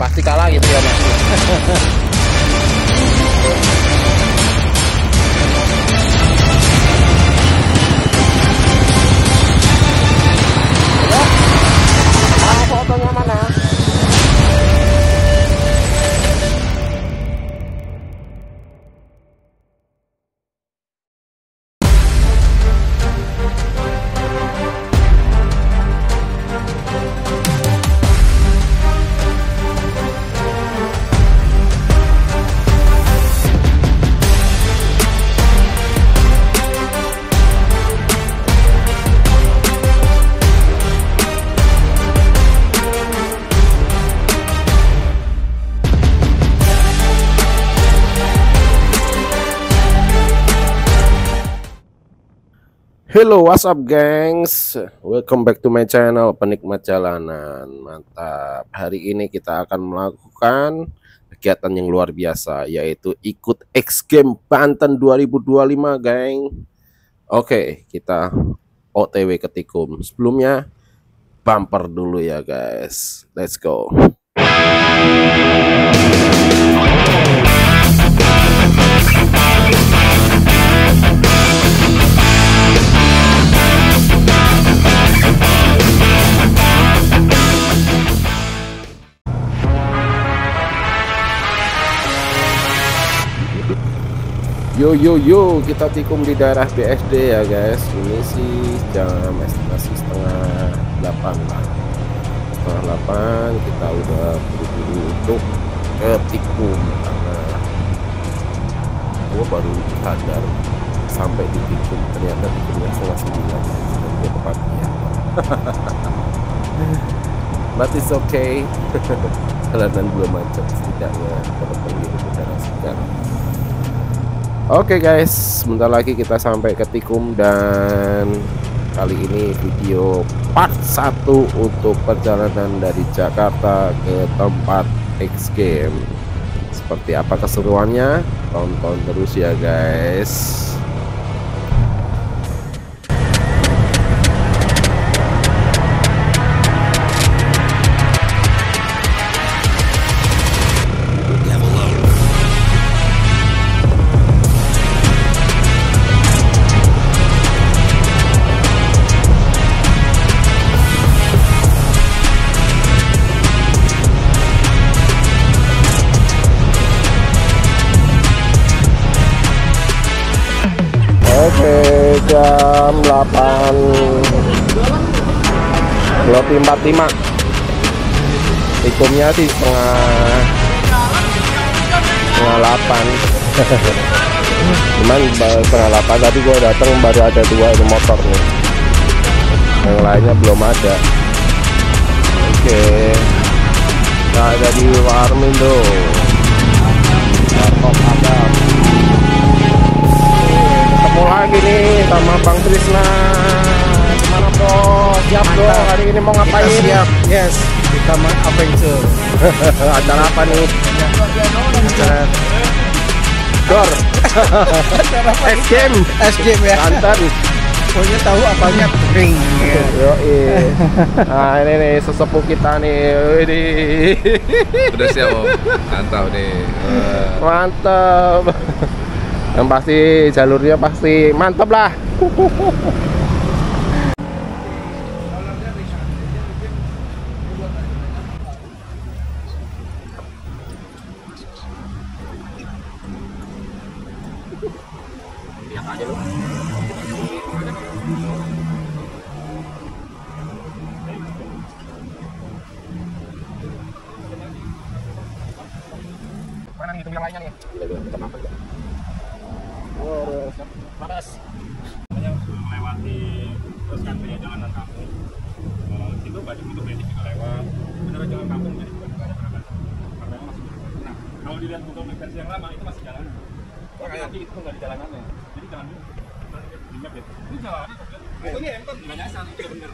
pasti kalah gitu ya Mas. Fotonya mana? Hello, what's up gengs? Welcome back to my channel Penikmat Jalanan. Mantap. Hari ini kita akan melakukan kegiatan yang luar biasa, yaitu ikut X Game Banten 2025 geng. Oke, kita OTW ke Tikum. Sebelumnya bumper dulu ya guys. Let's go. Yo, kita tikum di daerah BSD ya guys. Ini sih jam estimasi setengah 8 lah. Setengah 8 kita udah buru-buru untuk ke Tikum karena gue baru sadar sampai di Tikum ternyata Tikumnya setengah 9 dan tepatnya. But it's okay. Jalanan belum macet, setidaknya dapat menghirup udara segar. Oke guys, sebentar lagi kita sampai ke Tikum dan kali ini video part 1 untuk perjalanan dari Jakarta ke tempat X Game. Seperti apa keseruannya? Tonton terus ya guys. Oke, jam 8.45. Tikumnya sih setengah 8. Cuman setengah 8 tadi gua datang baru ada 2 ini motor nih. Yang lainnya belum ada. Oke. Nah, ada di Warmindo. Warkop Adam. Ketemu lagi nih sama Bang Trisna. Gimana bro? Siap bro, hari ini mau ngapain? Kita siap, yes. Kita mau adventure. Acara apa nih? Acara Dor. S Game ya. Banten. Pokoknya tahu apanya ring. Yoi. Nah ini nih sesepuh kita nih. Ini. Udah siap Om, mantap nih. Mantap. Yang pasti jalurnya pasti mantap lah. Mana nih hitung yang lainnya nih? Panas. Melewati terus kan ya jalanan kampung. Itu banyak itu berisik juga lewat. Beneran jalan kampung jadi bukan ada perubahan. Karena masih. Nah, kalau dilihat Google Maps versi yang lama itu masih jalan. Tapi nanti itu nggak di jalanannya. Jadi jalan dulu. Di map ya. Ini jalan. Oh ini entot nggak nyasar. Iya bener.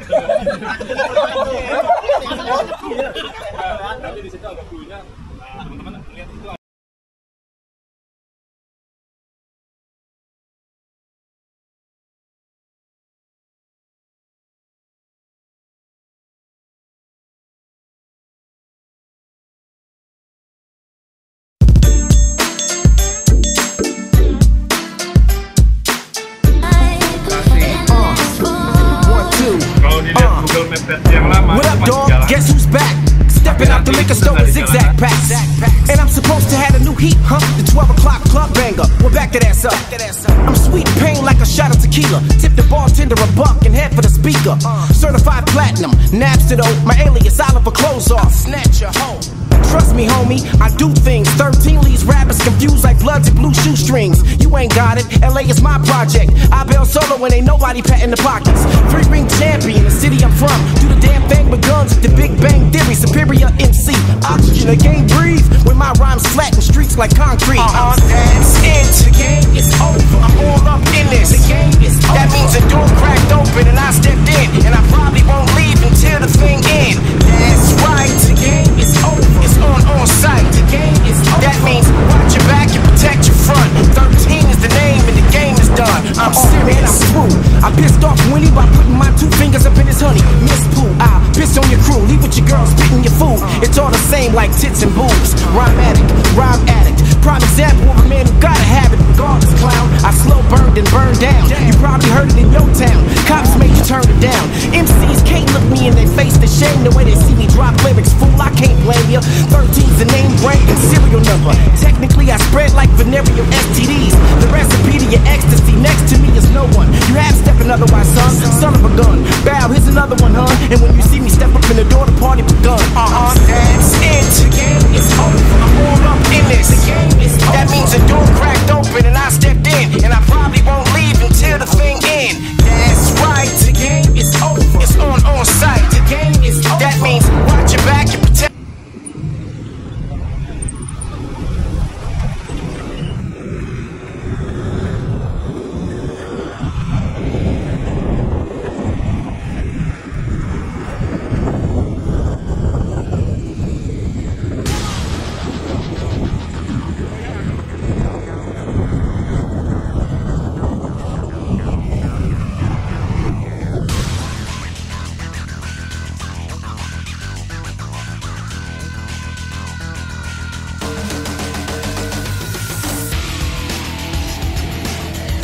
Tapi di situ agak dulunya teman-teman lihat itu versi yang lama What up, masih dog? jalan. Guess who's back? Stepping out the liquor store with zigzag packs. And I'm supposed to have a new heat, huh? The 12 o'clock club banger. We're back that ass up. I'm sweet pain like a shot of tequila. Tip the bartender a buck and head for the speaker. Certified platinum, Napster though. My alias Oliver clothes off. Snatch your hoe. Trust me, homie, I do things. 13 leads rappers confused like Bloods and blue shoestrings. You ain't got it. LA is my project. I bail solo when ain't nobody patting the pockets. 3-ring champion, the city I'm from. Do the damn thing with guns at the Big Bang Theory. Superior MC. Oxygen, the game breathe. When my rhymes flat and streets like concrete. That's it. The game is over. I'm all up in this. The game is over. That means the door cracked open and I stepped in. And I probably won't leave until the thing ends. That's right. The game is over. It's on site. The game is over. That means watch your back and protect your front. 13 is the name and the game is done. I'm serious. I'm through. I pissed off Winnie by putting my 2 fingers up in his honey. Miss Pooh, I'll piss on your crew. Leave with your girl spitting your food. It's all the same like tits and boobs. Rhyme addict. Prime example of a man who gotta have it regardless, clown. I slow burned and burned down. You probably heard it in your town. Cops made you turn it down. MCs can't look me in their face to shame the way they see me drop lyrics. Fool, I can't blame you. 13's the name, rank, and serial number. Technically, I spread like venereal STDs. The recipe to your ecstasy next to me is no one. You have stepping otherwise, son of a gun. Bow, here's another one, huh? And when you see me step up in the door, the party begun. That's it. The game is over. I'm all up in this. The game is over. That means the door cracked open and I stepped in. And I probably won't leave until the thing ends. That's right. The game is over. It's on site. The game is over. That means watch your back and protect.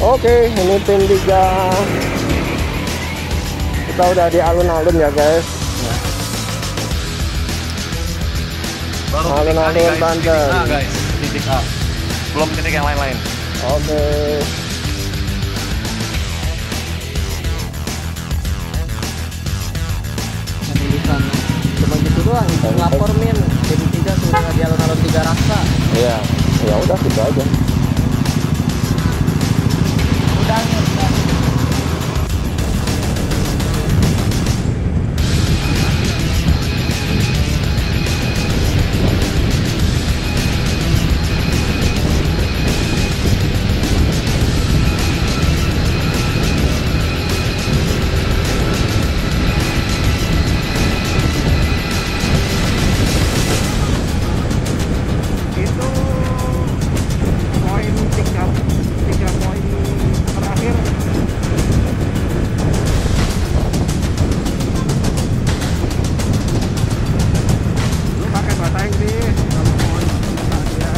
Oke, ini tim 3. Kita udah di alun-alun ya guys. Alun-alun Banten. Guys, titik A. Belum titik yang lain-lain. Oke. Tulisan cuma gitu doang. Lapor min. Jadi 3 sudah di alun-alun 3 rasa. Iya, ya udah gitu aja. Itu poin 3 poin terakhir. Lu pakai bahasa Inggris kalau mau dia.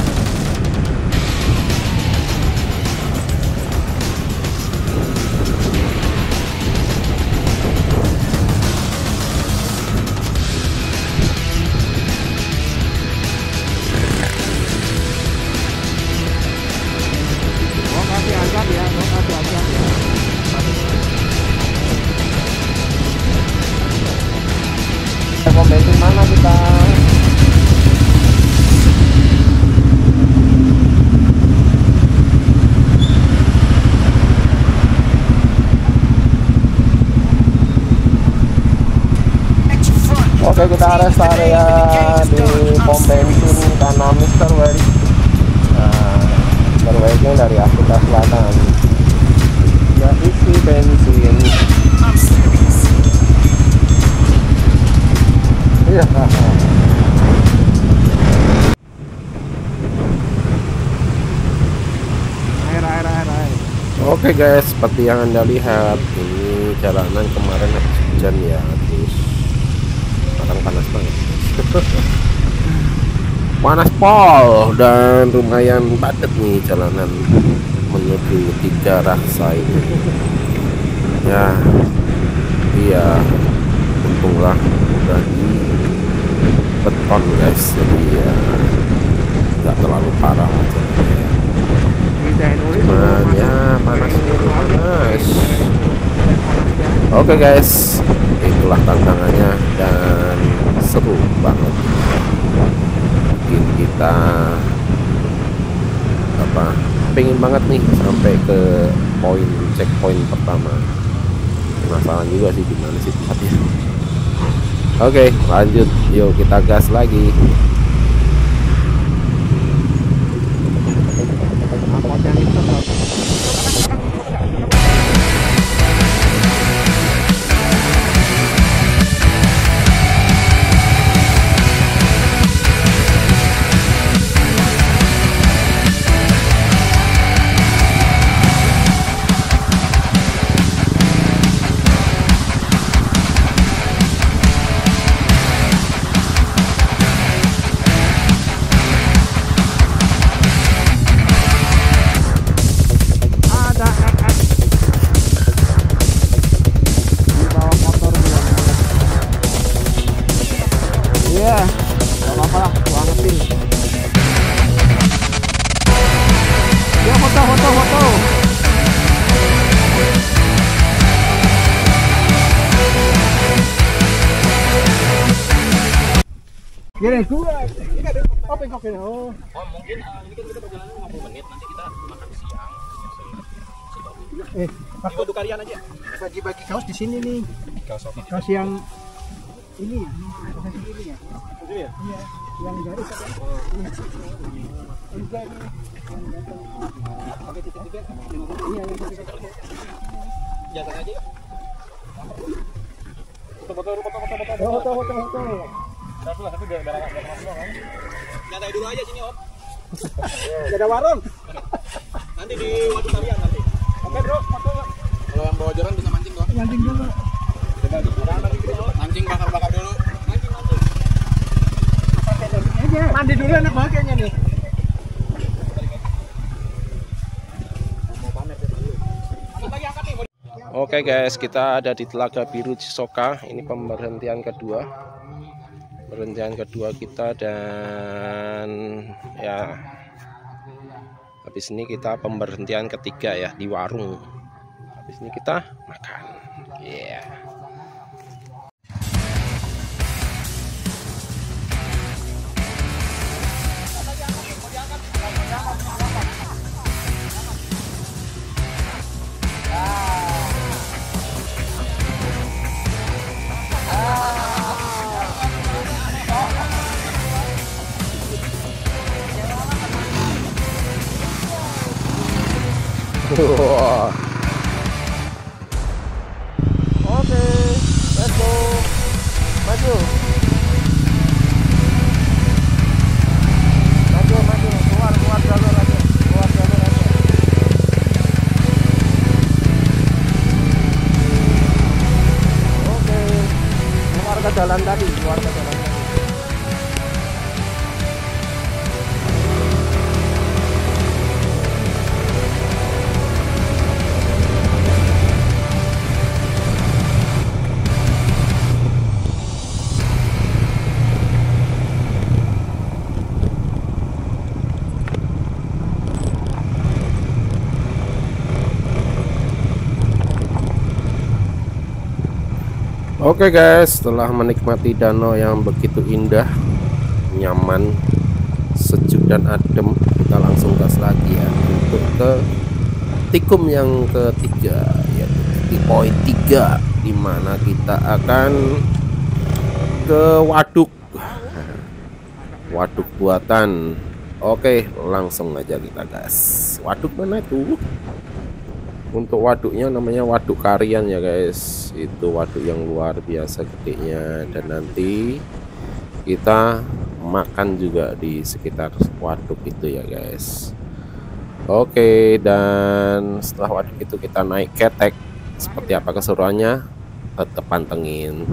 Mau kasih angkat ya, mau kasih angkat ya. Pom bensin mana kita? Oke, kita rest area di pom bensin karena Mr. Way. Mr. Way-nya dari Afrika Selatan. Ya isi bensin. Iya. Air. Oke guys, seperti yang Anda lihat, ini jalanan kemarin habis hujan ya, terus sekarang panas banget. Panas pol dan lumayan padat nih jalanan menuju 3 Raksa ini. Ya, iya, untung alhamdulillah udah di beton guys, jadi ya nggak terlalu parah aja ya. Cuman ya panas. Oke guys, itulah tantangannya dan seru banget. Bikin kita pengen banget nih sampai ke checkpoint pertama. Penasaran juga sih gimana sih tempatnya. Oke, lanjut, yuk kita gas lagi. Gini gua. Apa yang kau kira? Oh, mungkin ini kan kita perjalanan 50 menit, nanti kita makan siang. Pakai dukarian aja. Bagi-bagi kaos di sini nih. Kaos apa? Kaos yang ini ya. Kaos ini ya. Itu ya? Iya, yang garis apa? Enggak ini. Pakai titik-titik. Iya, yang titik-titik. Jalan aja yuk. Foto. Tapi biar masuk kan. Nyantai dulu aja sini, Om. Gak ada warung. Nanti di waduk kalian nanti. Oke, Bro, foto. Kalau yang bawa joran bisa mancing, Bro. Mancing dulu. Coba di joran nanti gitu. Mancing bakar-bakar dulu. Mancing. Aja. Mandi dulu anak bagiannya nih. Oke guys, kita ada di Telaga Biru Cisoka. Ini pemberhentian kedua. Pemberhentian kedua kita, dan ya habis ini kita pemberhentian ketiga ya di warung. Habis ini kita makan. Yeah. Wow. Oke, let's go. Maju. Keluar jalur aja. Oke. Keluar ke jalan tadi. Oke guys, setelah menikmati danau yang begitu indah, nyaman, sejuk dan adem, kita langsung gas lagi ya untuk ke tikum yang ketiga, yaitu di poin 3, dimana kita akan ke waduk buatan. Oke, langsung aja kita gas. Waduk mana itu? Untuk waduknya namanya Waduk Karian ya guys. Itu waduk yang luar biasa gedenya, dan nanti kita makan juga di sekitar waduk itu ya guys. Oke, dan setelah waduk itu kita naik ketek. Seperti apa keseruannya? Tetap pantengin.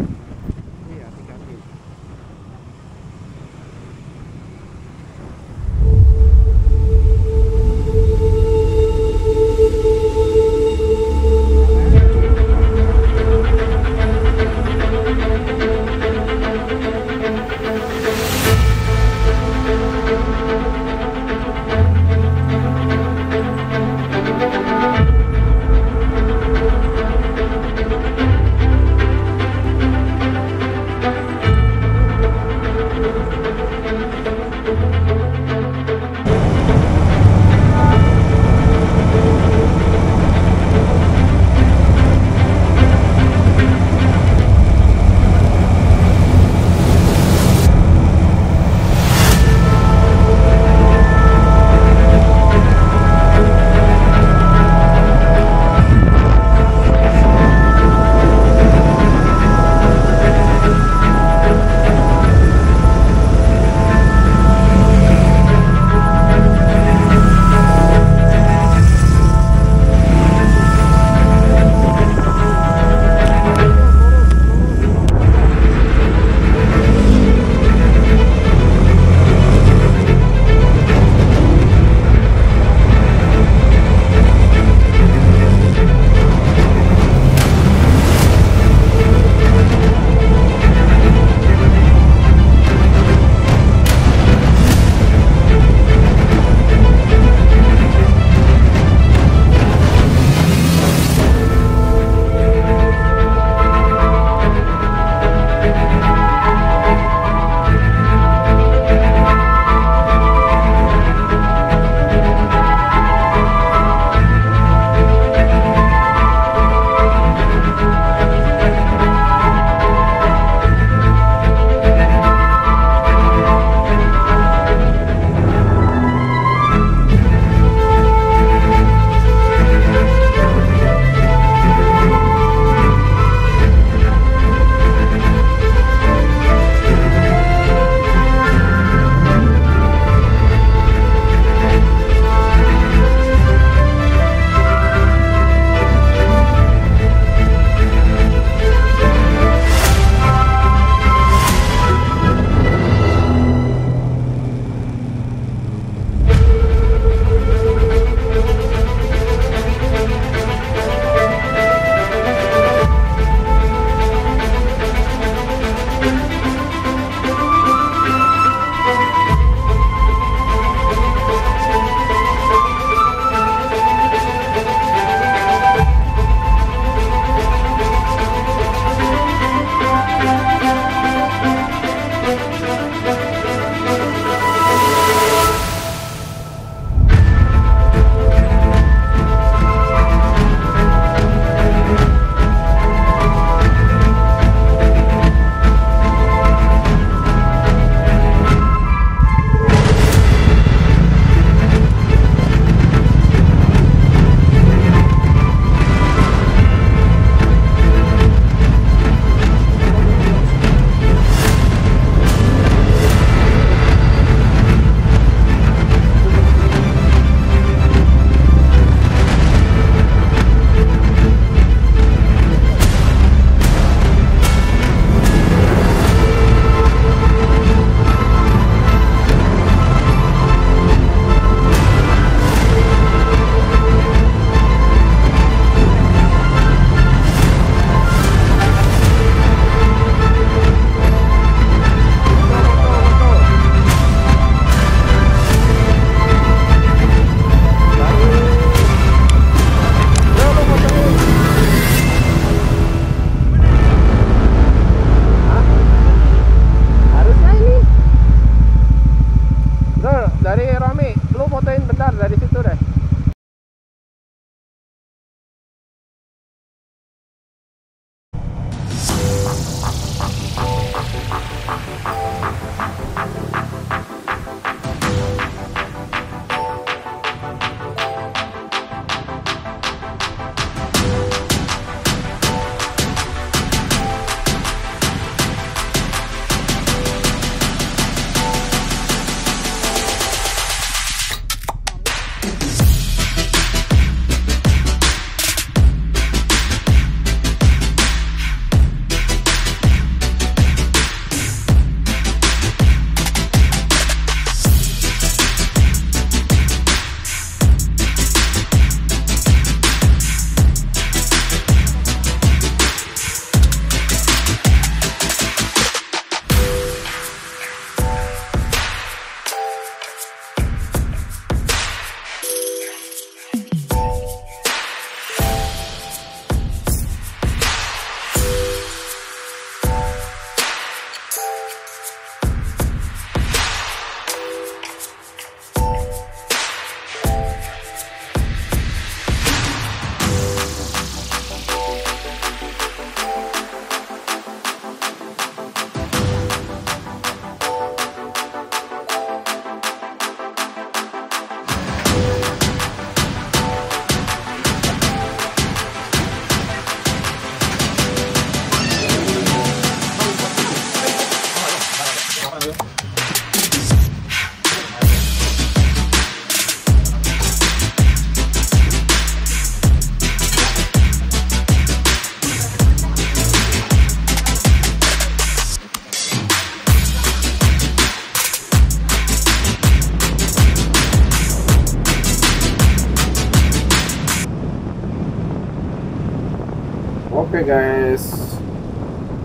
Oke guys,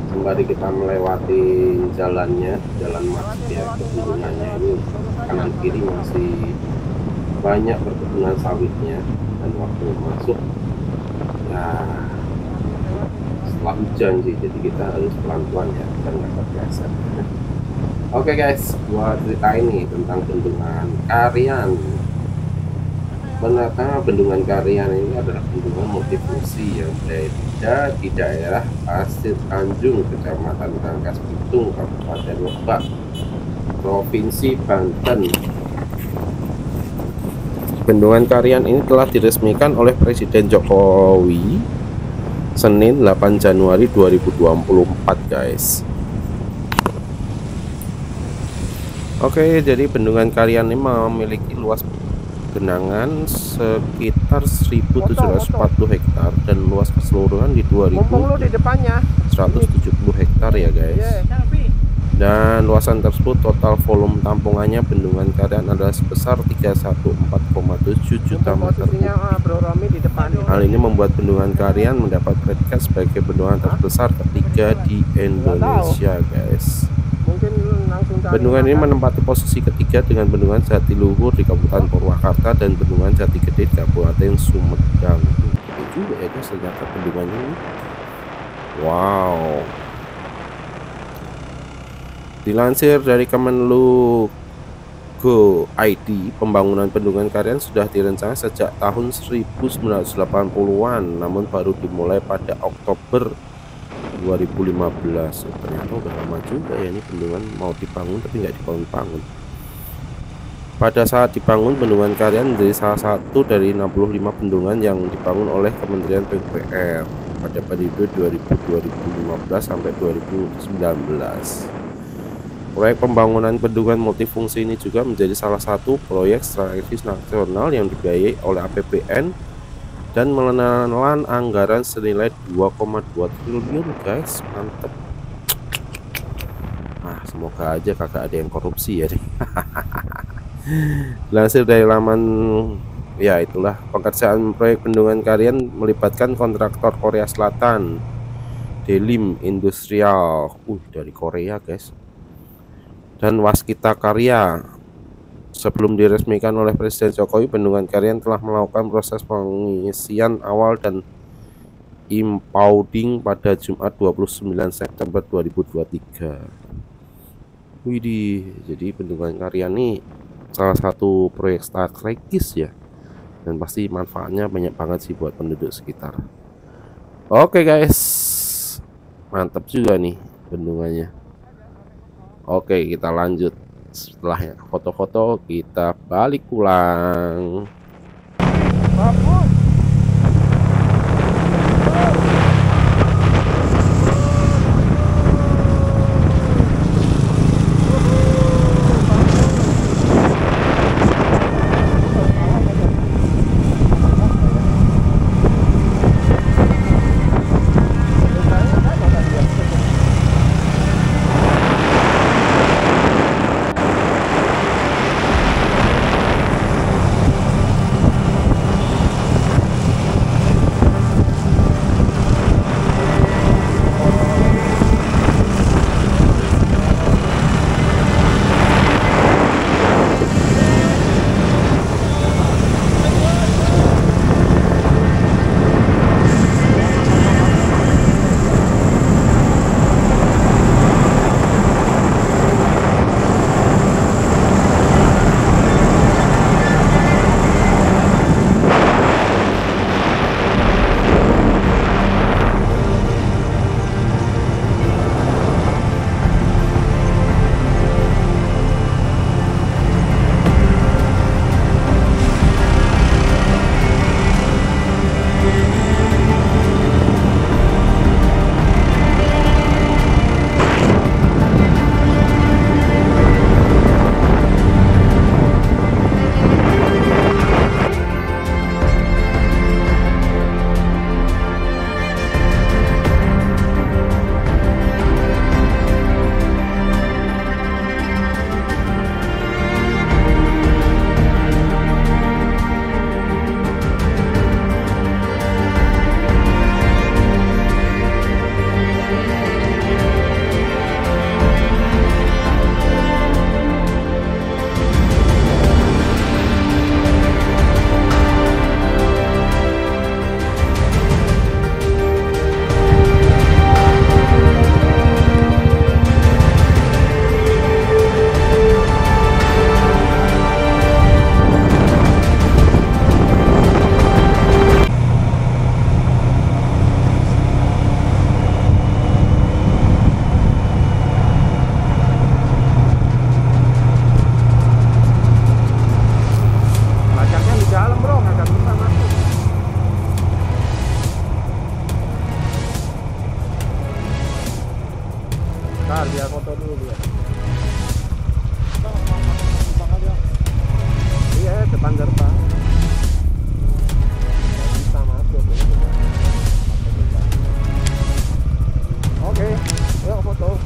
kembali kita melewati jalannya, jalan masuk ya, perkebunan ini kanan kiri masih banyak perkebunan sawitnya, dan waktu masuk ya setelah hujan sih, jadi kita harus pelan-pelan ya, dan nggak terbiasa. Oke guys, buat cerita ini tentang bendungan Karian. Ternyata bendungan Karian ini adalah bendungan multifungsi yang berada di daerah Pasir Tanjung, Kecamatan Rangkas Bitung, Kabupaten Lebak, Provinsi Banten. Bendungan Karian ini telah diresmikan oleh Presiden Jokowi Senin 8 Januari 2024 guys. Oke, jadi bendungan Karian ini memiliki luas genangan sekitar 1.740 hektar dan luas keseluruhan di 2.170 hektar ya guys. Dan luasan tersebut total volume tampungannya bendungan Karian adalah sebesar 314,7 juta meter kubik. Hal ini membuat bendungan Karian mendapat predikat sebagai bendungan terbesar ketiga di Indonesia guys. Bendungan ini menempati posisi ketiga dengan bendungan Jatiluhur di Kabupaten Purwakarta dan bendungan Jatigede di Kabupaten Sumedang. Gede juga ya guys ternyata bendungan ini. Wow. Dilansir dari Kemenlu.go.id, pembangunan bendungan Karian sudah direncanakan sejak tahun 1980-an, namun baru dimulai pada Oktober 2015. Ternyata udah lama juga ya ini bendungan mau dibangun tapi nggak dibangun-bangun. Pada saat dibangun, bendungan Karian menjadi salah satu dari 65 bendungan yang dibangun oleh Kementerian PUPR pada periode 2015 sampai 2019. Proyek pembangunan bendungan multifungsi ini juga menjadi salah satu proyek strategis nasional yang dibiayai oleh APBN dan menelan anggaran senilai 2,2 triliun guys. Mantep. Nah, semoga aja kagak ada yang korupsi ya deh. Lansir dari laman ya itulah, pengerjaan proyek bendungan Karian melibatkan kontraktor Korea Selatan, Delim Industrial dari Korea guys, dan Waskita Karya. Sebelum diresmikan oleh Presiden Jokowi, bendungan Karian telah melakukan proses pengisian awal dan impounding pada Jumat 29 September 2023. Widih, jadi bendungan Karian ini salah satu proyek strategis ya, dan pasti manfaatnya banyak banget sih buat penduduk sekitar. Oke guys, mantap juga nih bendungannya. Oke, kita lanjut. Setelah foto-foto kita balik pulang. Bentar, biar foto dulu dia. Iya, depan gerbang. Nggak bisa masuk ini juga. Oke, yuk foto.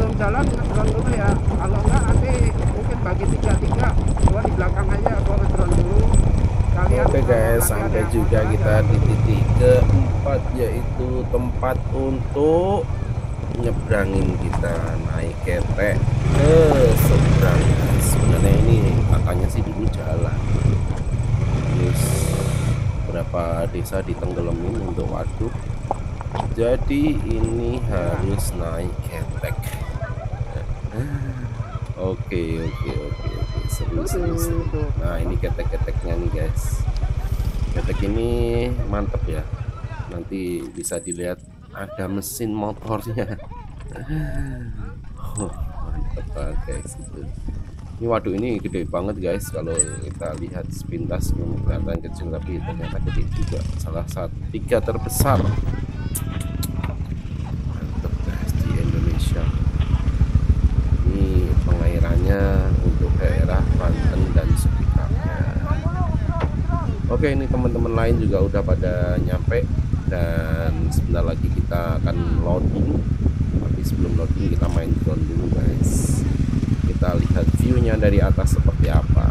turun jalan ngedron dulu ya. Kalau enggak nanti mungkin bagi 3-3, gua di belakang aja, gua ngedron dulu. Kalian oke guys, sampai juga kita di titik keempat, yaitu tempat untuk nyebrangin kita naik ketek ke seberang. Sebenarnya ini katanya sih dulu jalan, terus berapa desa ditenggelamin untuk waduk, jadi ini harus naik ketek. Oke, seru. Nah ini ketek-keteknya nih guys, ketek ini mantep ya, nanti bisa dilihat ada mesin motornya. Mantep banget guys itu. Ini waduk ini gede banget guys, kalau kita lihat sepintas kelihatan kecil tapi ternyata gede juga, salah satu 3 terbesar. Mantep guys di Indonesia. Ini pengairannya untuk daerah Banten dan sekitarnya. Oke, ini teman-teman lain juga udah pada nyampe dan sebentar lagi kita akan loading. Tapi sebelum loading kita main drone dulu guys, kita lihat view-nya dari atas seperti apa.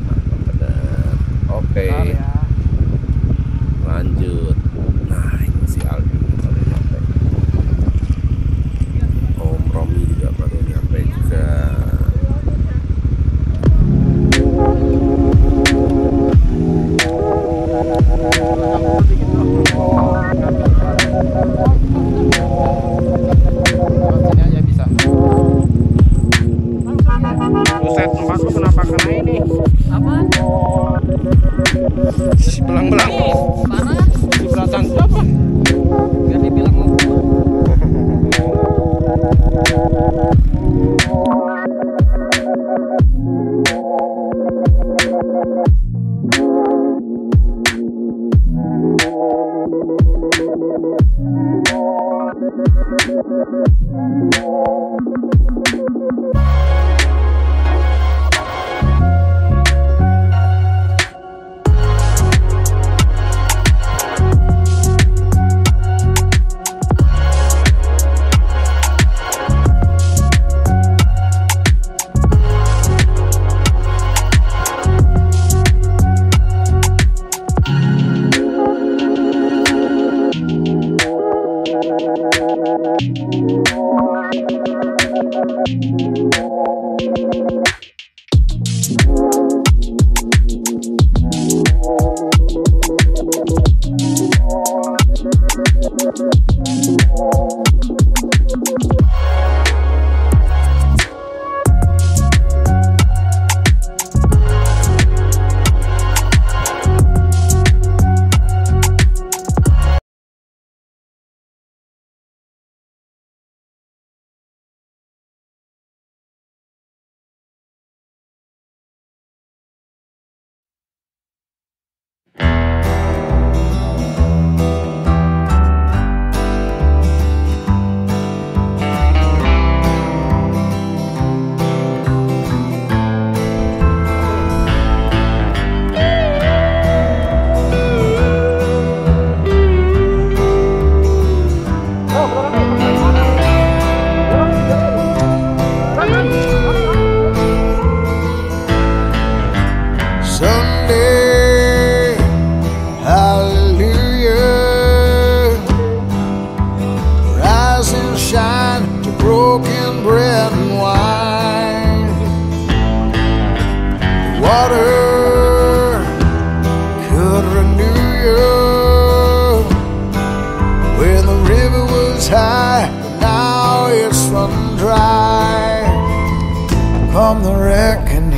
Mantap bener. Oke, lanjut. Nah ini si Aldi baru nyampe, Om Romi juga baru nyampe juga. Sini aja bisa. Buset, tempat lu kenapa kena ini? Apa? Si belang-belang. Parah. Di belakang apa? Biar dibilang mau. Come the reckoning.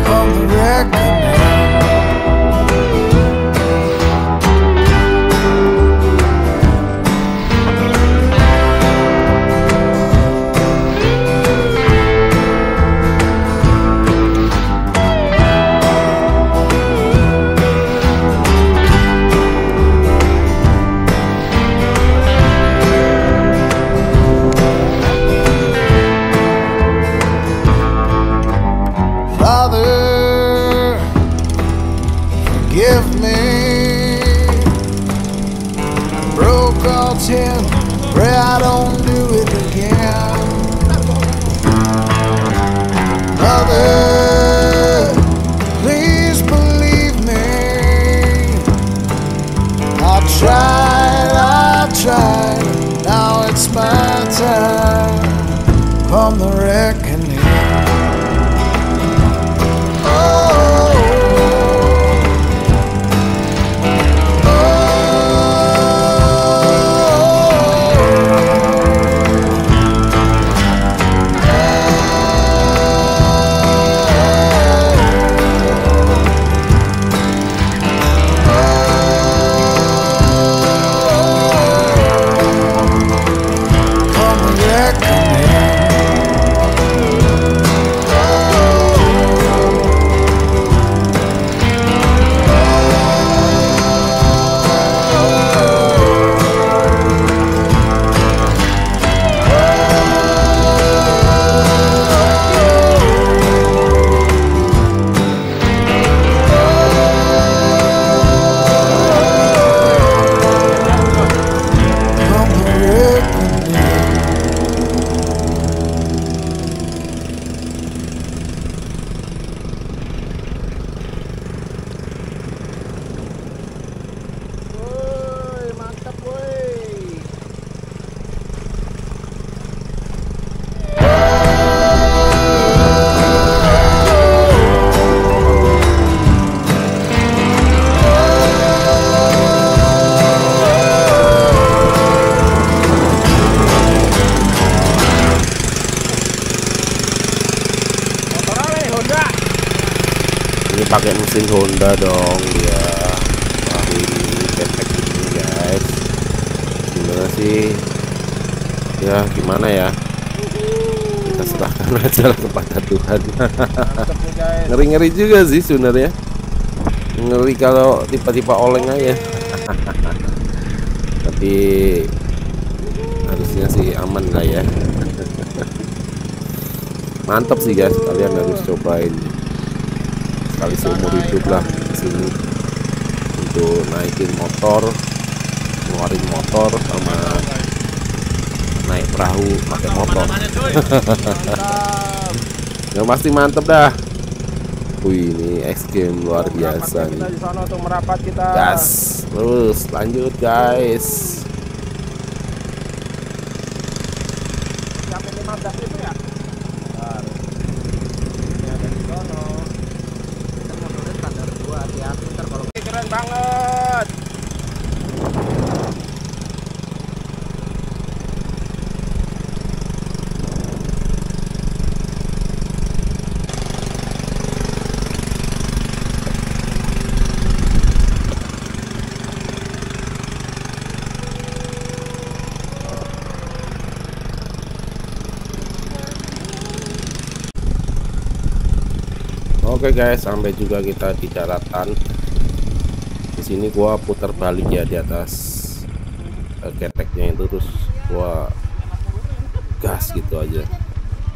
Come the reckoning. pretend. Pray I don't do it again. Mother, please believe me. I tried, now it's my time from the reckoning. Pakai mesin Honda dong dia. Wah, ini ketek ini guys, gimana sih ya, gimana ya, kita serahkan aja lah kepada Tuhan. Ngeri-ngeri juga sih sebenarnya, ngeri kalau tiba-tiba oleng aja. Tapi harusnya sih aman lah ya. Mantap sih guys, kalian harus cobain sekali seumur hidup lah sini untuk naikin motor, ngeluarin motor sama naik perahu pakai motor. Yang pasti mantep dah. Wih, ini X-Game luar biasa nih. Gas terus, lanjut guys. Keren banget. Oke guys, sampai juga kita di daratan. Di sini gua putar balik ya di atas keteknya itu, terus gua gas gitu aja.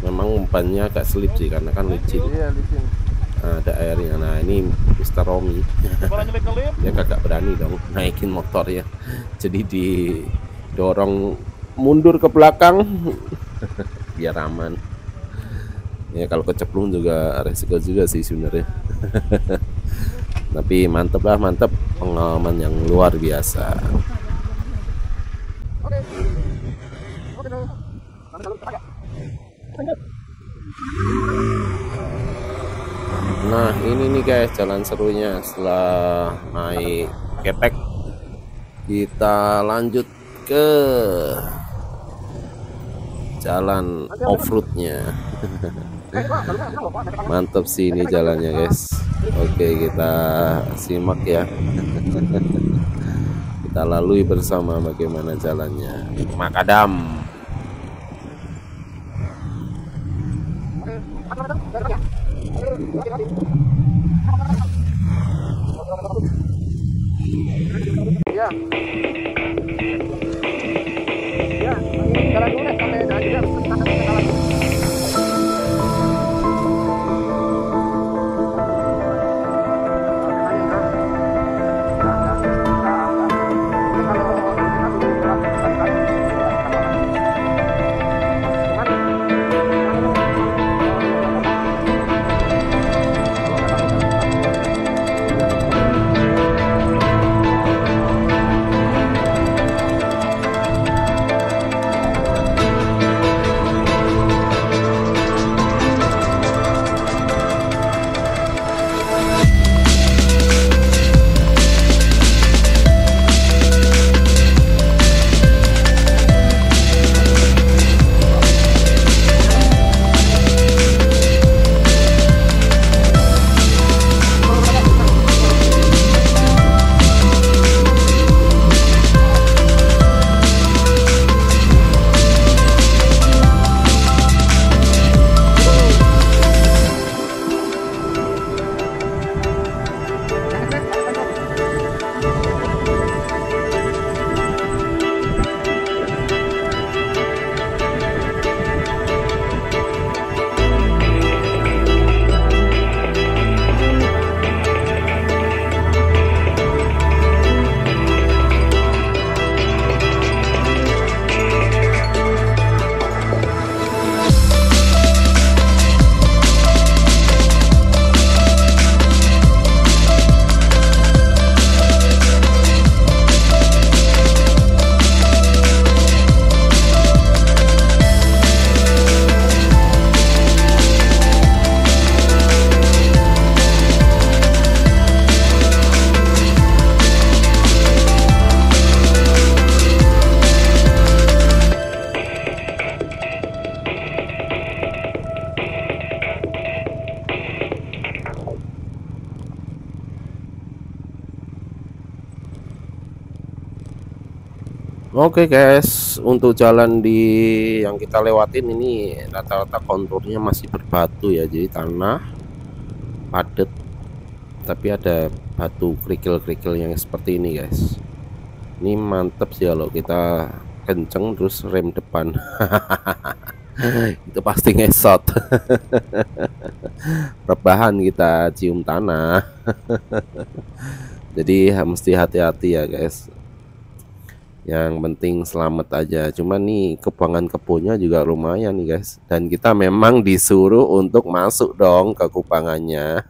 Memang umpannya agak selip sih karena kan licin. Nah, ada airnya. Nah, ini Mr. Romi. Dia kagak berani dong naikin motornya. Jadi didorong mundur ke belakang biar aman. Ya kalau kecemplung juga resiko juga sih sebenarnya. Tapi mantep lah, mantep, pengalaman yang luar biasa. Nah ini nih guys jalan serunya, setelah naik ketek kita lanjut ke jalan off-roadnya. Mantap sih ini jalannya guys. Oke, kita simak ya. Kita lalui bersama bagaimana jalannya. Makadam. Ya. Ya, jalan dulu deh sampai aja. Oke guys, untuk jalan di yang kita lewatin ini rata-rata konturnya masih berbatu ya, jadi tanah padat, tapi ada batu kerikil-kerikil yang seperti ini guys. Ini mantep sih kalau kita kenceng terus rem depan. Itu pasti ngesot. Rebahan kita cium tanah. Jadi mesti hati-hati ya guys. Yang penting selamat aja. Cuman nih kubangan kebunnya juga lumayan nih guys. Dan kita memang disuruh untuk masuk dong ke kubangannya.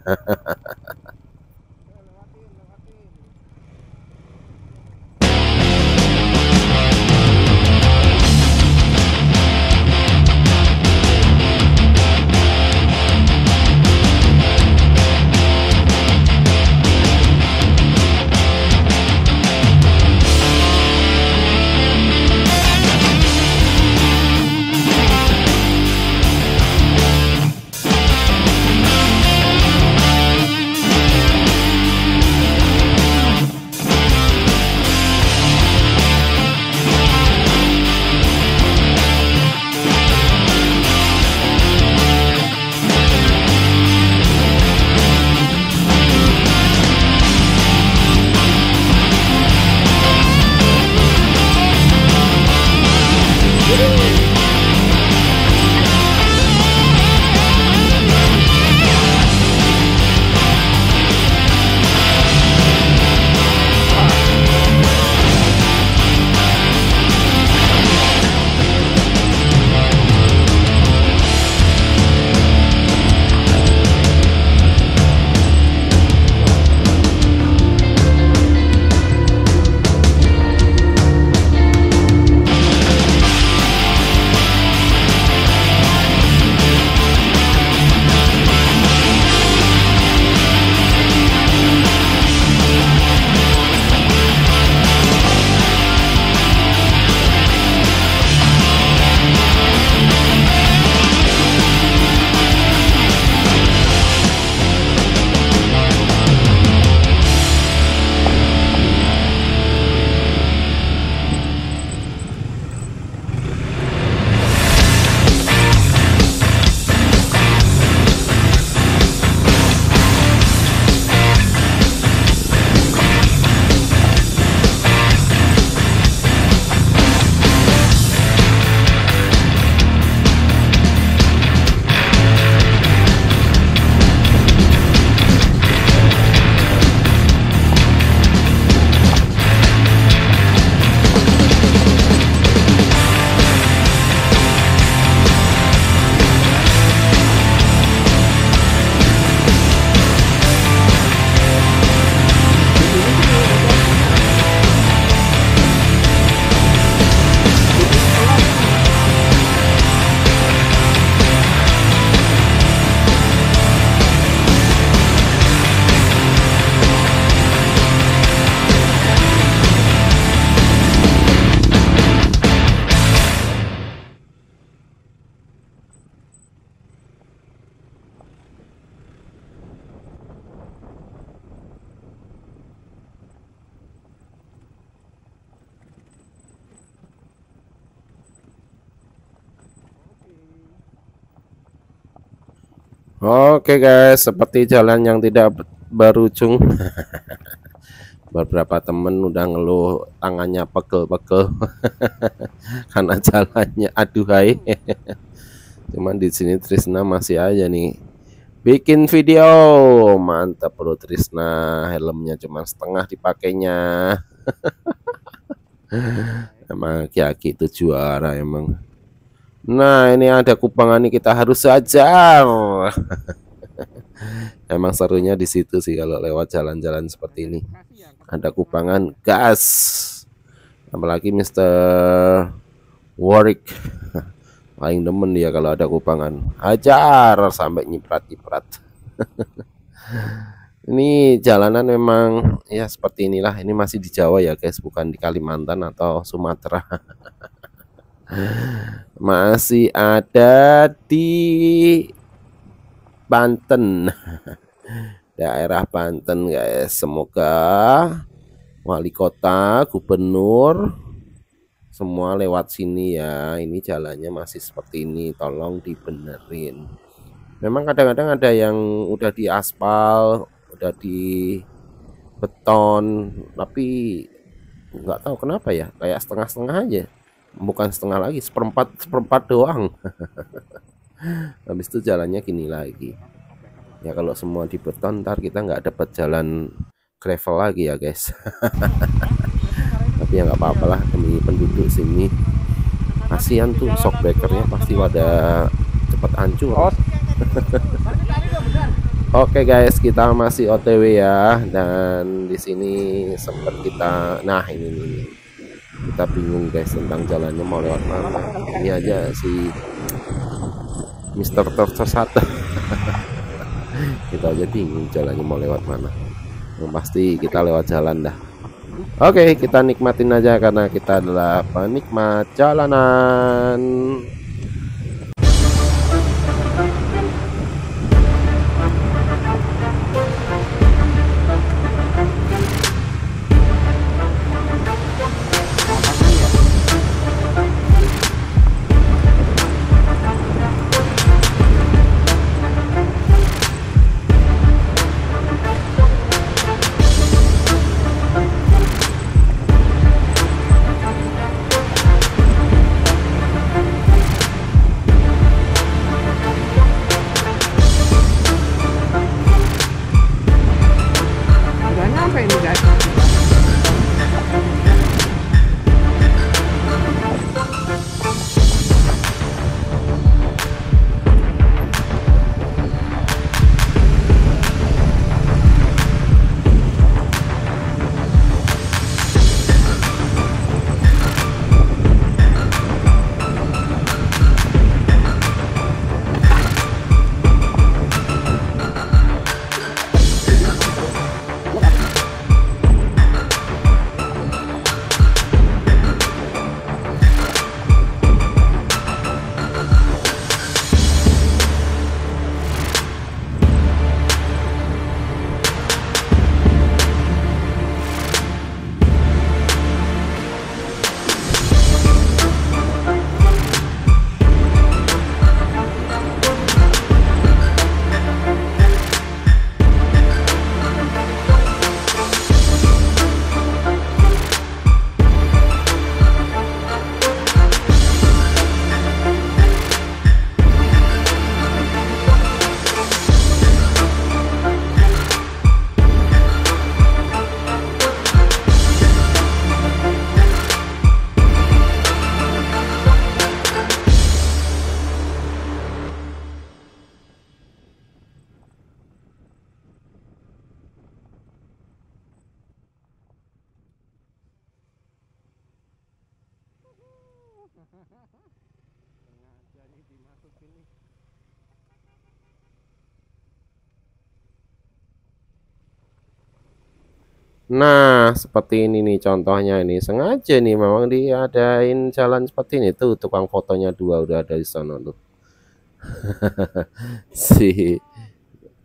Oke guys, seperti jalan yang tidak berujung. Beberapa temen udah ngeluh tangannya pegel-pegel karena jalannya aduhai. Cuman di sini Trisna masih aja nih bikin video. Mantap bro Trisna, helmnya cuma setengah dipakainya. Emang Kiaki itu juara emang. Nah ini ada kubangan nih, kita harus saja. Emang serunya di situ sih kalau lewat jalan-jalan seperti ini. Ada kubangan gas. Apalagi Mr. Warwick paling demen dia kalau ada kubangan. Hajar sampai nyiprat-nyiprat. Ini jalanan memang ya seperti inilah. Ini masih di Jawa ya guys, bukan di Kalimantan atau Sumatera. Masih ada di Banten. Daerah Banten guys. Semoga wali kota, gubernur semua lewat sini ya. Ini jalannya masih seperti ini, tolong dibenerin. Memang kadang-kadang ada yang udah di aspal, udah di beton, tapi nggak tahu kenapa ya, kayak setengah-setengah aja. Bukan setengah lagi, seperempat doang. Habis itu jalannya gini lagi. Ya kalau semua di beton, ntar kita nggak dapat jalan gravel lagi ya guys. Tapi ya nggak apa-apa lah, demi penduduk sini. Kasihan tuh shockbreakernya pasti pada cepat hancur. Oke guys, kita masih OTW ya, dan di sini sempat kita, nah ini kita bingung guys tentang jalannya mau lewat mana. Ini aja si Mister tersesat. Kita aja bingung jalannya mau lewat mana. Yang pasti kita lewat jalan dah. Oke, kita nikmatin aja karena kita adalah penikmat jalanan. Nah, seperti ini nih contohnya, ini sengaja nih memang diadain jalan seperti ini tuh, tukang fotonya dua udah ada di sana tuh. Si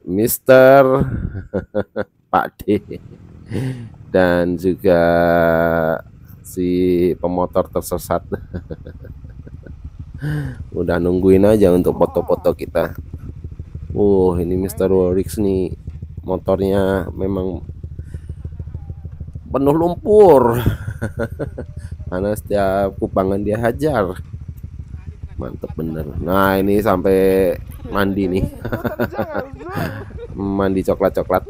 Mister Pak D dan juga si pemotor tersesat. Udah nungguin aja untuk foto-foto kita. Ini Mister Warix nih, motornya memang penuh lumpur. Karena setiap kubangan dia hajar. Mantep bener. Nah ini sampai mandi nih. Mandi coklat-coklat.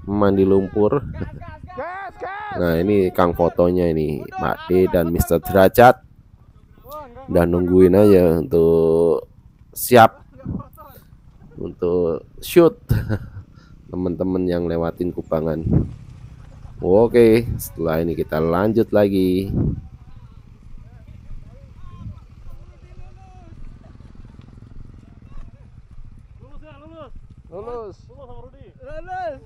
Mandi lumpur. Nah ini kang fotonya ini Pak D dan Mister Derajat. Udah nungguin aja untuk siap untuk shoot teman-teman yang lewatin kubangan. Oke, setelah ini kita lanjut lagi. Lulus. Lulus.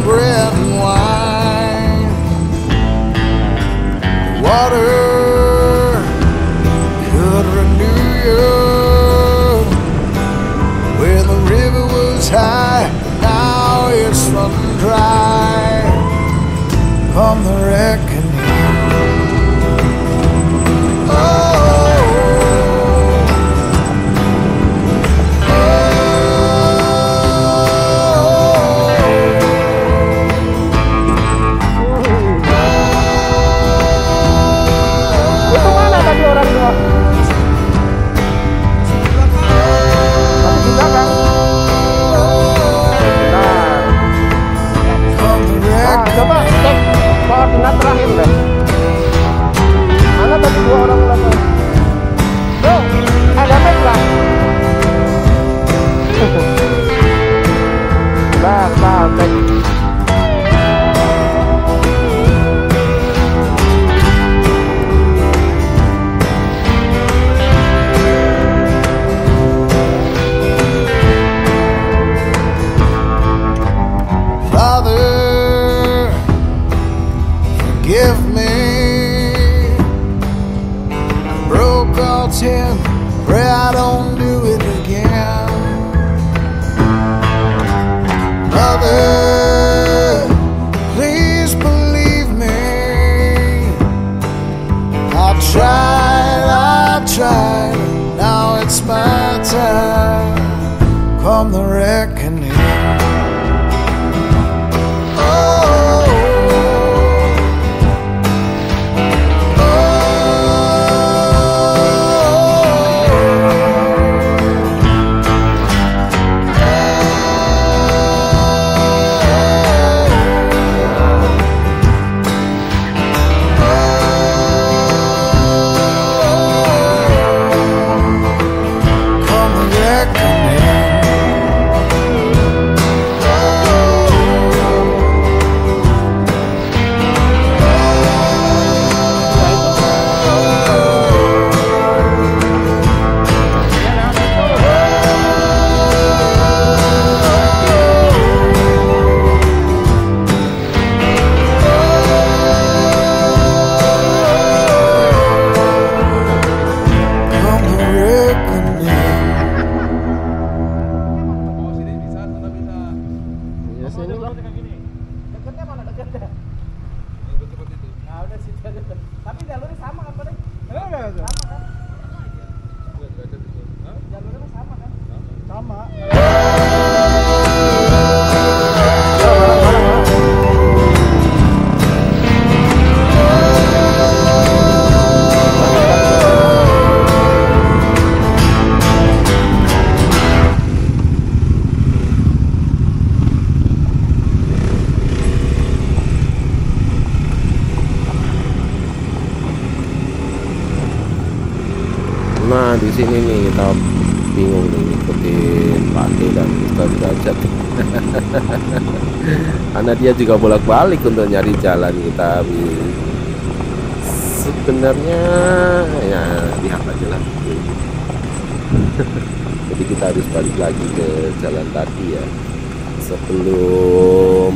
bread and wine. Water could renew you. When the river was high, now it's running dry. Come the reckoning. Itu mana tadi orang dua? Tapi di belakang. Nah, coba cek koordinat terakhir deh. Mana tadi dua orang belakang? Tuh, ada merah. Nah, cek. Father, forgive me. I broke all 10, pray I don't do it again. Mother, please believe me. I tried, now it's my time. Come the reckoning. Nah di sini nih kita bingung nih ngikutin Pakde dan Ustaz Derajat karena dia juga bolak-balik untuk nyari jalan. Kita sebenarnya ya lihat aja lah. Jadi kita harus balik lagi ke jalan tadi ya, sebelum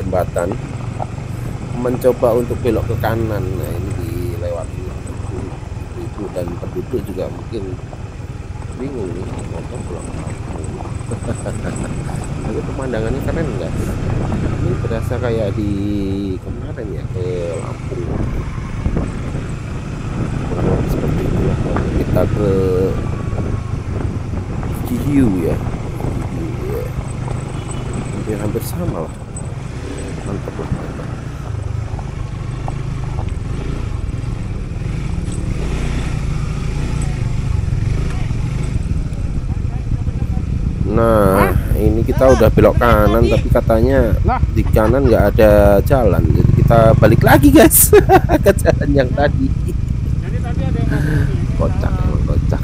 jembatan mencoba untuk belok ke kanan. Nah ini dilewati itu dan penduduk juga mungkin bingung nih motor pulang kampung. Tapi pemandangannya keren nggak? Ini berasa kayak di kemarin ya, ke Lampung seperti itu lah. Kita ke Cihiu ya, hampir sama lah. Mantap lah, mantap. Nah ini kita udah belok kanan, tapi katanya di kanan nggak ada jalan, jadi kita balik lagi guys ke jalan yang tadi. Kocak, emang kocak.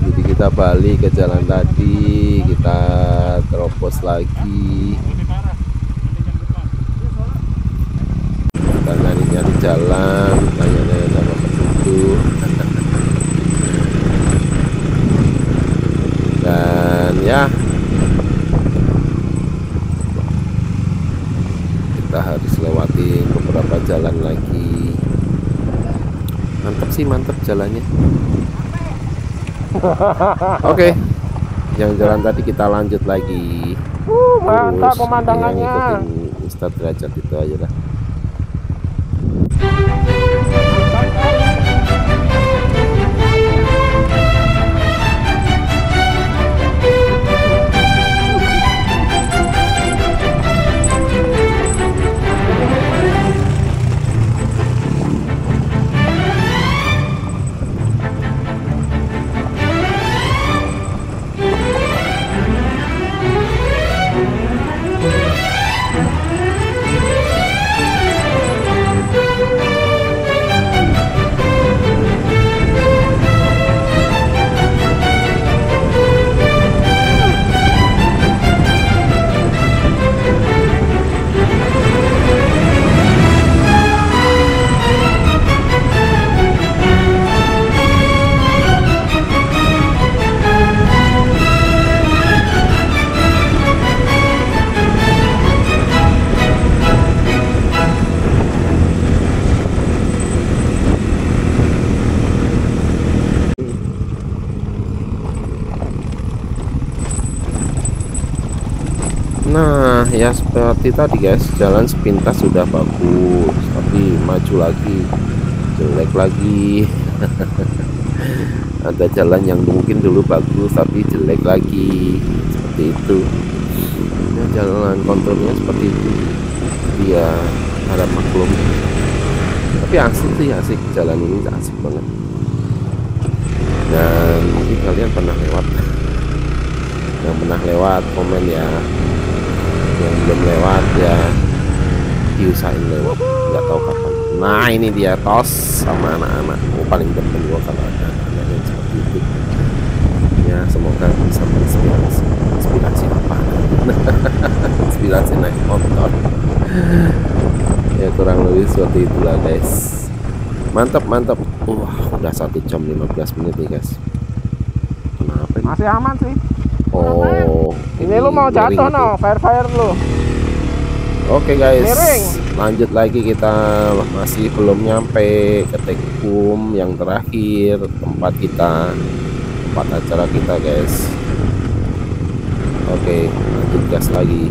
Jadi kita balik ke jalan tadi, kita terobos lagi, kita nyari jalan, tanya-tanya sama penduduk. Dan ya jalan lagi. Mantap sih, mantap jalannya. Oke, yang jalan tadi kita lanjut lagi. Mantap Terus, pemandangannya. ya, ngikutin Ustadz Derajat itu aja lah. Nah, ya seperti tadi guys, jalan sepintas sudah bagus, tapi maju lagi jelek lagi. Ada jalan yang mungkin dulu bagus tapi jelek lagi, seperti itu. Ya, jalan kontrolnya seperti itu. Dia harap maklum. Tapi asik sih, asik jalan ini, asik banget. Dan mungkin kalian pernah lewat. Yang pernah lewat komen ya. Yang belum lewat ya diusahain lewat, nggak tahu kapan. Nah ini dia tos sama anak-anak. Paling depan gua kalau ada anak yang seperti itu ya, semoga bisa inspirasi apa inspirasi naik motor ya, kurang lebih seperti itulah guys. Mantap mantap. Udah 1 jam 15 menit nih guys. Kenapa ini? Masih aman sih. Oh, Ini lu mau jatuh no, fire lu. Oke guys, Miring. lanjut lagi, kita masih belum nyampe ke Tekkum yang terakhir, tempat acara kita guys. Oke, lanjut gas lagi.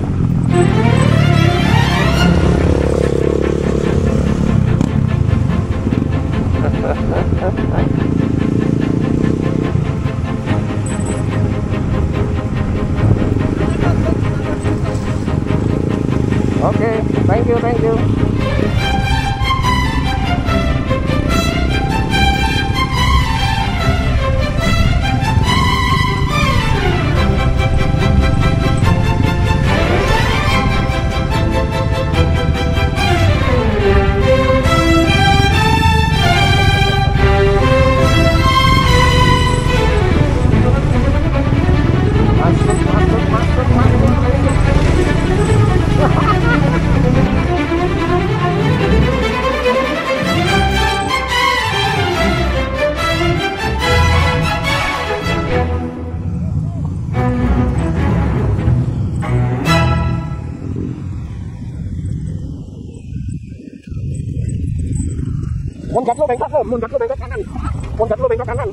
Oke, thank you. Muncat lu bengkok kanan. Muncat lu bengkok kanan.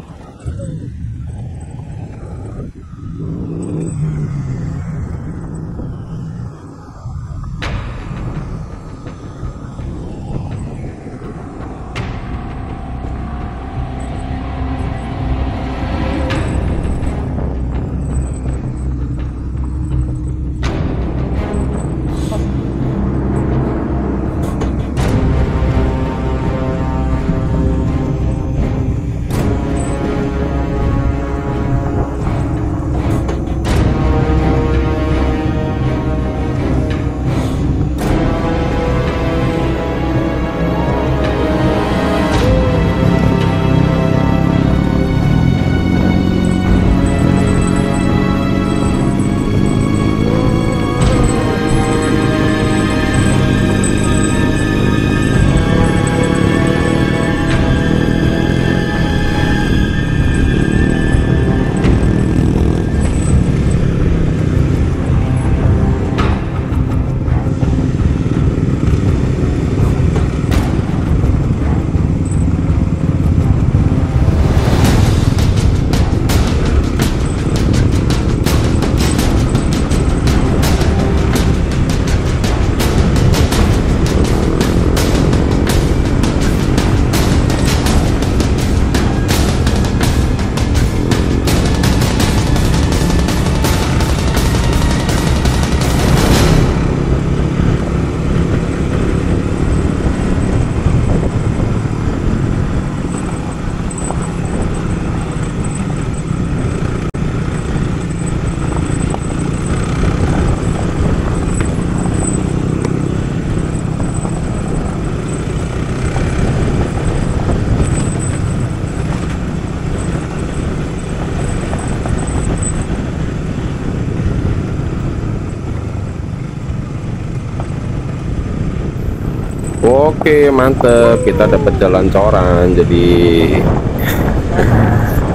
Oke, mantep, kita dapat jalan coran, jadi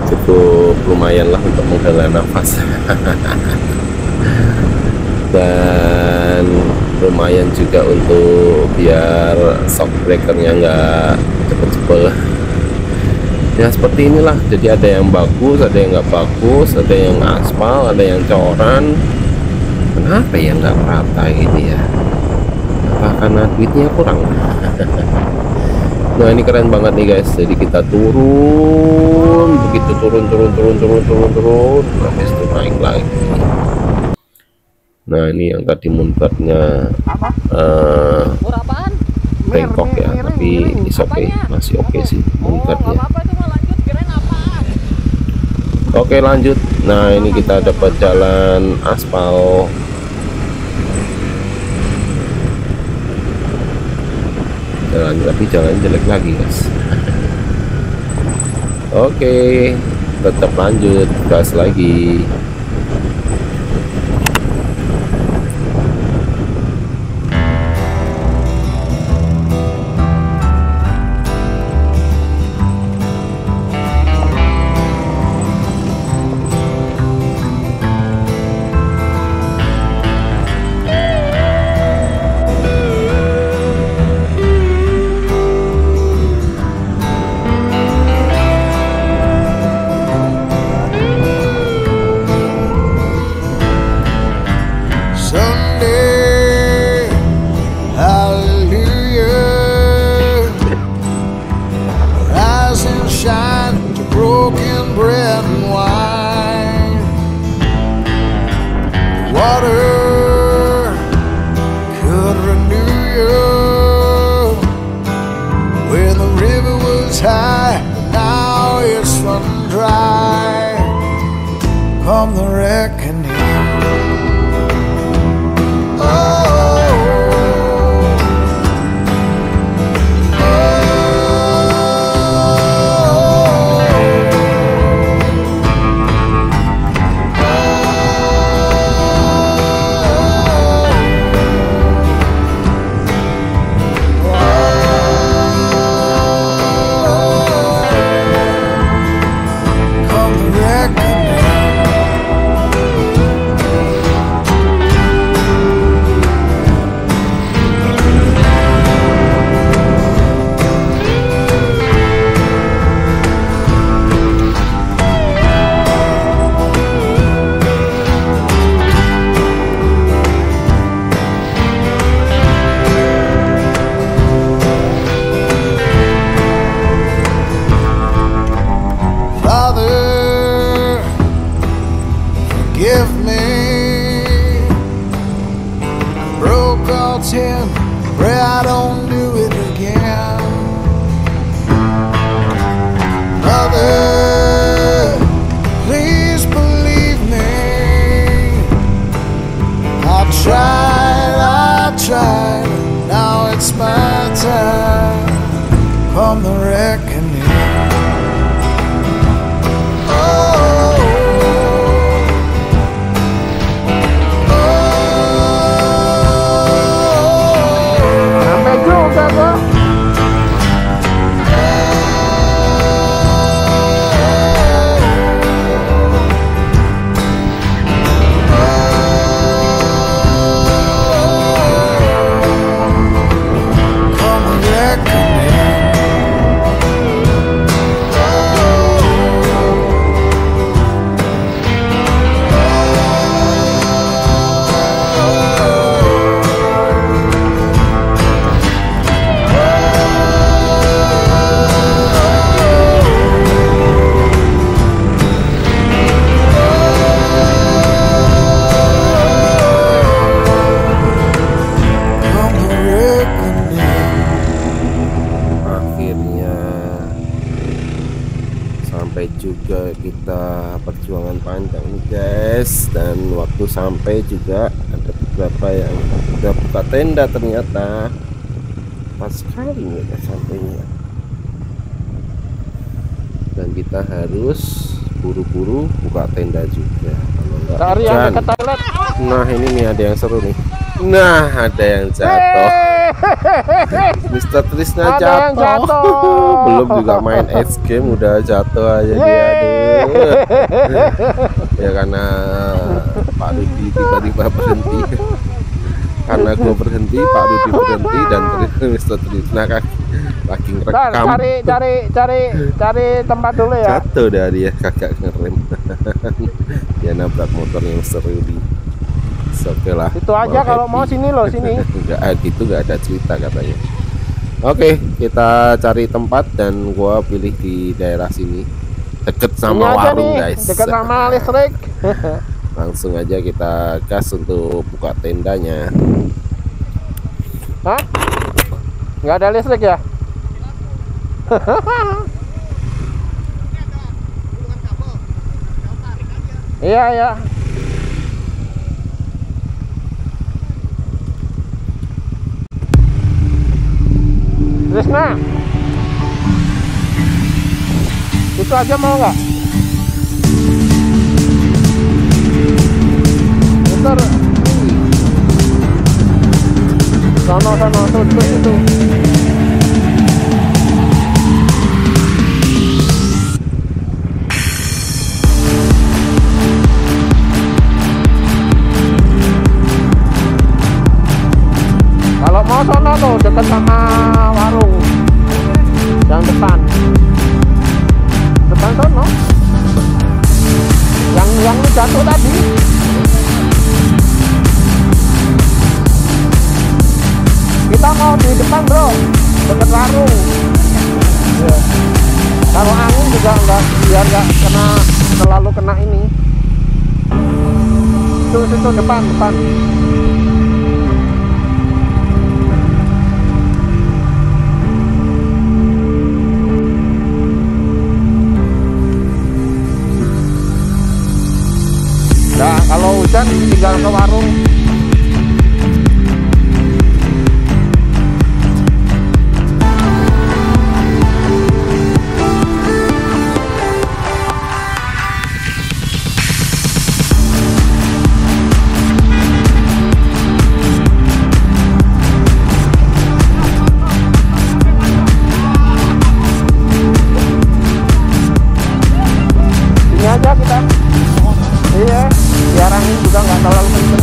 cukup lumayan lah untuk menghela nafas. Dan lumayan juga untuk biar shock breakernya nggak cepet-cepet. Ya seperti inilah, jadi ada yang bagus, ada yang nggak bagus, ada yang aspal, ada yang coran. Kenapa ya nggak rata ini ya? Apa karena duitnya kurang? Nah ini keren banget nih guys, jadi kita turun, begitu turun, habis itu naik lagi. Nah ini yang tadi muntahnya Murah apaan? bengkok ya, tapi is oke, masih oke sih muntahnya. Apa itu nggak lanjut, kirain apaan? Oke lanjut. Nah ini kita dapat jalan aspal. Tapi jalan jelek lagi guys. Oke, tetap lanjut, gas lagi. Sunday, hallelujah, rise and shine to broken bread and wine. Water could renew you when the river was high, now it's run dry. Come the reckoning. Give me broke all 10, pray I don't do it again. Mother, please believe me. I tried, now it's my time. Come the reckoning. Sampai juga kita perjuangan panjang nih guys, dan waktu sampai juga ada beberapa yang udah buka tenda, ternyata pas sekali nih kita sampainya, dan kita harus buru-buru buka tenda juga kalau nggak hujan. Nah ini nih ada yang seru nih, nah ada yang jatuh. Mr. Trisna Ada yang jatuh. Belum juga main X game udah jatuh aja dia. Aduh. Ya karena Pak Rudi tiba-tiba berhenti. Karena gue berhenti, Pak Rudi berhenti dan Mr. Trisna lagi ngerekam. Cari tempat dulu ya. Jatuh dah dia kagak ngerem. Dia nabrak motornya Mr. Rudi. Oke lah. Itu aja kalau mau sini loh, sini. Enggak gitu, nggak ada cerita katanya. Oke, kita cari tempat dan gua pilih di daerah sini. Deket sama Ini aja warung, nih, guys. deket sama listrik. Langsung aja kita gas untuk buka tendanya. Hah? Nggak ada listrik ya? Iya, iya. Trisna, itu aja mau nggak? Bentar, sono, tuh itu. Kalau mau sono tuh dekat sama warung yang depan sono, yang lu jatuh tadi. Kita mau di depan bro, dekat warung. Ya. Kalau angin juga enggak, biar nggak terlalu kena ini. Itu depan. Nah, kalau hujan tinggal ke warung. Sini aja kita. Iya, biar angin juga nggak terlalu kenceng.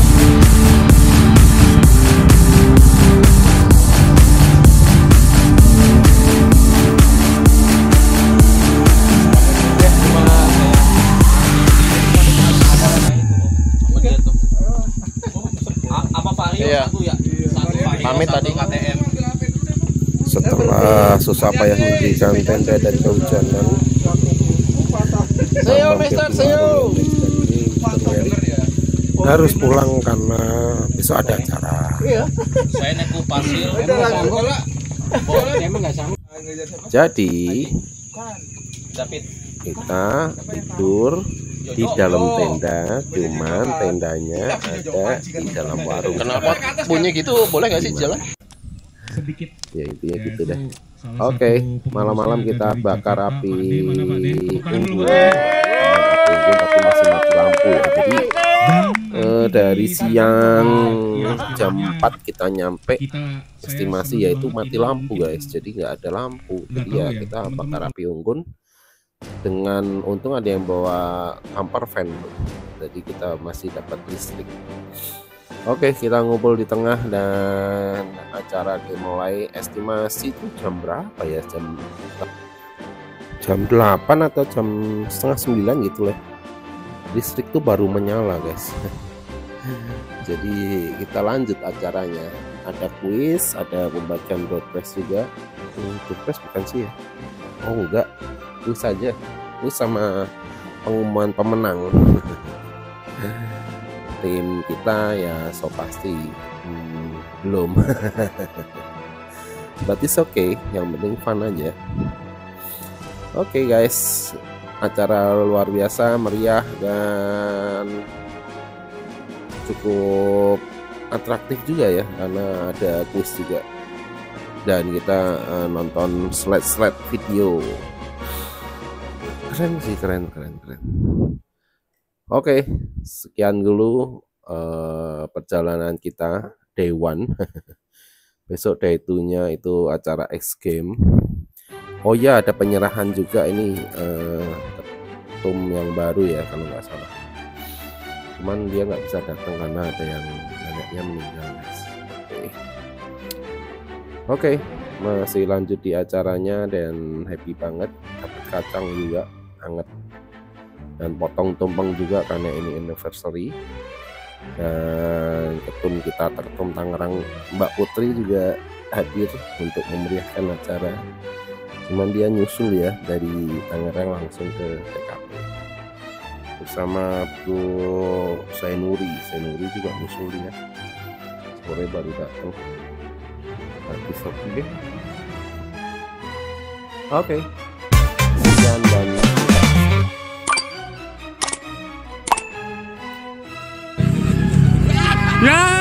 Iya. Pamit tadi KTM. Setelah susah payah mendirikan tenda dan kehujanan, harus pulang karena besok ada acara. Saya naik pasir. Jadi kita tidur di dalam tenda, cuman tendanya ada di dalam warung. Kenapa bunyi gitu? Boleh nggak sih jalan? Ya intinya gitu deh. Oke, malam-malam kita bakar api unggun. Tapi masih mati lampu ya. Jadi dari siang jam 4 kita nyampe, estimasi yaitu mati lampu guys. Jadi nggak ada lampu. Jadi ya kita bakar api unggun. Dengan untung ada yang bawa camper van, jadi kita masih dapat listrik. Oke, kita ngumpul di tengah dan acara dimulai. Estimasi itu jam berapa ya? Jam 8 atau jam setengah 9 gitu lah. Listrik tuh baru menyala guys. Jadi kita lanjut acaranya. Ada kuis, ada pembagian door prize juga. Door prize bukan sih ya? Oh enggak, kuis saja. Kuis sama pengumuman pemenang. Tim kita ya so pasti belum. But it's okay, yang penting fun aja. Oke guys, acara luar biasa, meriah dan cukup atraktif juga ya, karena ada kuis juga. Dan kita nonton slide video. Keren sih, keren. Oke, sekian dulu perjalanan kita day one. Besok day 2-nya itu acara X Game. Oh ya, ada penyerahan juga ini ketum yang baru ya kalau nggak salah. Cuman dia nggak bisa datang karena ada yang neneknya meninggal, guys. Oke, masih lanjut di acaranya dan happy banget, dapat kacang juga hangat dan potong tumpeng juga karena ini anniversary. Dan ketum kita Tertum Tangerang Mbak Putri juga hadir untuk memeriahkan acara. Cuman dia nyusul ya dari Tangerang langsung ke TKP bersama Bro Sainuri juga nyusul dia, sore baru datang. Oke. Sekian dan Ya.